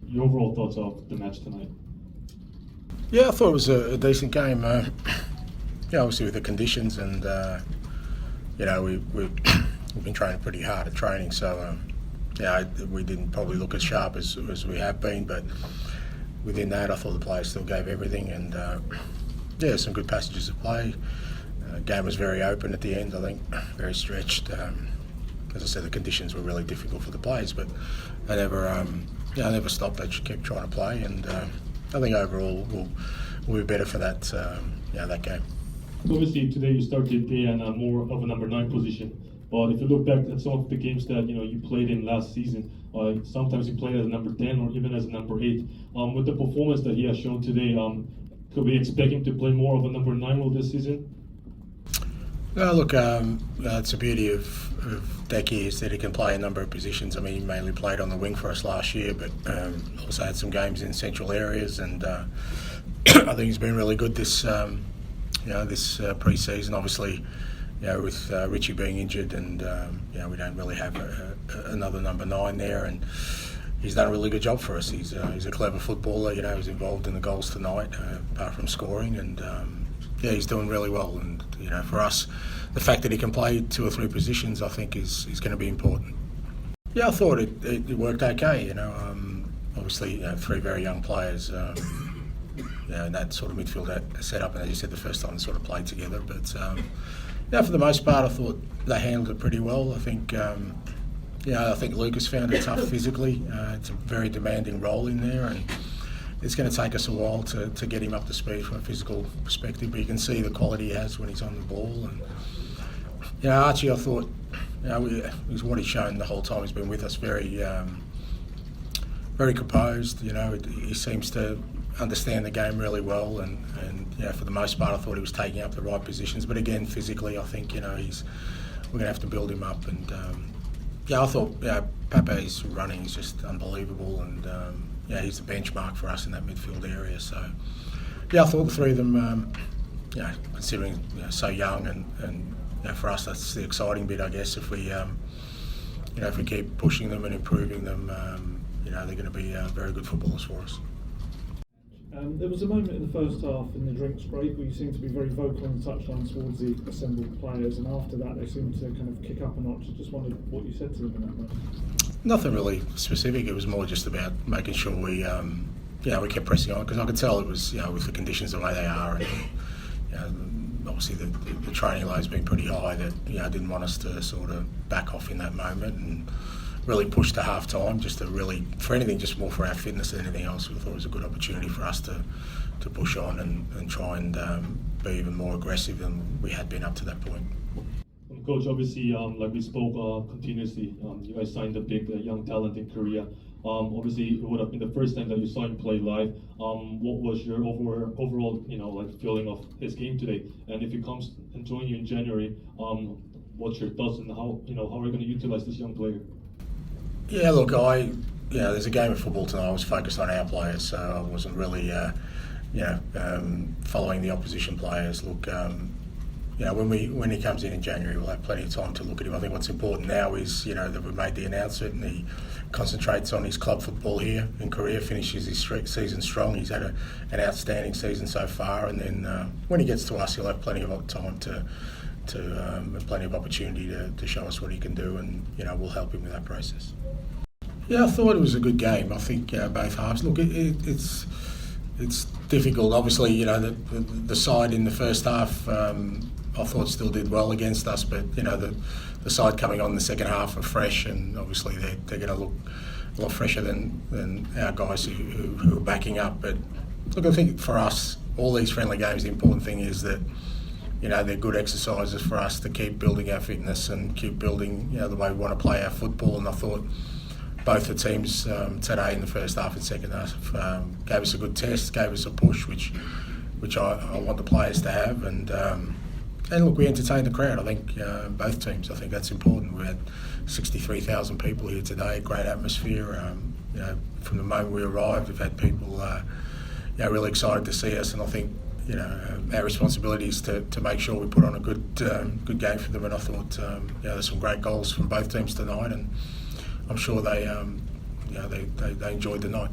your overall thoughts of the match tonight? Yeah, I thought it was a decent game. Obviously with the conditions, and we've been training pretty hard at training, so we didn't probably look as sharp as we have been, but within that, I thought the players still gave everything, and some good passages of play. Game was very open at the end, I think, very stretched. As I said, the conditions were really difficult for the players, but they never stopped. They just kept trying to play, and I think overall we'll be better for that that game. Obviously, today you started the day in more of a number 9 position. But if you look back at some of the games that you played in last season, sometimes you played as a number 10 or even as a number 8. With the performance that he has shown today, could we expect him to play more of a number 9 role this season? No, look, it's the beauty of Decky is that he can play a number of positions. I mean, he mainly played on the wing for us last year, but also had some games in central areas, and I think he's been really good this pre-season. Obviously, with Richie being injured, and we don't really have another number 9 there, and he's done a really good job for us. He's a clever footballer. He was involved in the goals tonight, apart from scoring, and he's doing really well. And for us, the fact that he can play 2 or 3 positions, I think, is going to be important. Yeah, I thought it worked okay. Obviously, 3 very young players. In that sort of midfield setup, and as you said, the first time they sort of played together. But for the most part, I thought they handled it pretty well. I think I think Lucas found it tough physically. It's a very demanding role in there, and it's going to take us a while to get him up to speed from a physical perspective. But you can see the quality he has when he's on the ball. And Archie, I thought, is what he's shown the whole time he's been with us. Very, very composed. He seems to understand the game really well, and for the most part, I thought he was taking up the right positions. But again, physically, I think we're going to have to build him up. And I thought Pepe's running is just unbelievable, and he's the benchmark for us in that midfield area. So I thought the 3 of them, considering so young, and for us that's the exciting bit, I guess. If we if we keep pushing them and improving them, they're going to be very good footballers for us. There was a moment in the first half in the drinks break where you seemed to be very vocal on the touchline towards the assembled players, and after that they seemed to kind of kick up a notch. I just wondered what you said to them in that moment. Nothing really specific. It was more just about making sure we kept pressing on, because I could tell it was with the conditions the way they are, and obviously the training load's been pretty high, that didn't want us to sort of back off in that moment and really pushed to half time, just to really, for anything, just more for our fitness than anything else. We thought it was a good opportunity for us to push on and try and be even more aggressive than we had been up to that point. Coach, obviously, like we spoke continuously, you guys signed a big young talent in Korea. Obviously, it would have been the first time that you saw him play live. What was your overall, feeling of his game today? And if he comes and joins you in January, what's your thoughts on how are we going to utilize this young player? Yeah, look, there's a game of football tonight. I was focused on our players, so I wasn't really, following the opposition players. Look, when he comes in January, we'll have plenty of time to look at him. I think what's important now is, that we've made the announcement and he concentrates on his club football here in Korea, finishes his season strong. He's had an outstanding season so far, and then when he gets to us, he'll have plenty of time to plenty of opportunity to show us what he can do, and we'll help him with that process. Yeah, I thought it was a good game. I think both halves. Look, it's difficult. Obviously, the side in the first half, I thought still did well against us, but the side coming on in the second half are fresh, and obviously they're going to look a lot fresher than our guys who are backing up. But look, I think for us, all these friendly games, the important thing is that they're good exercises for us to keep building our fitness and keep building the way we want to play our football. And I thought both the teams today in the first half and second half gave us a good test, gave us a push, which I want the players to have. And look, we entertained the crowd. I think both teams. I think that's important. We had 63,000 people here today. Great atmosphere. From the moment we arrived, we've had people really excited to see us, and I think our responsibility is to make sure we put on a good game for them. And I thought there's some great goals from both teams tonight, and I'm sure they enjoyed the night.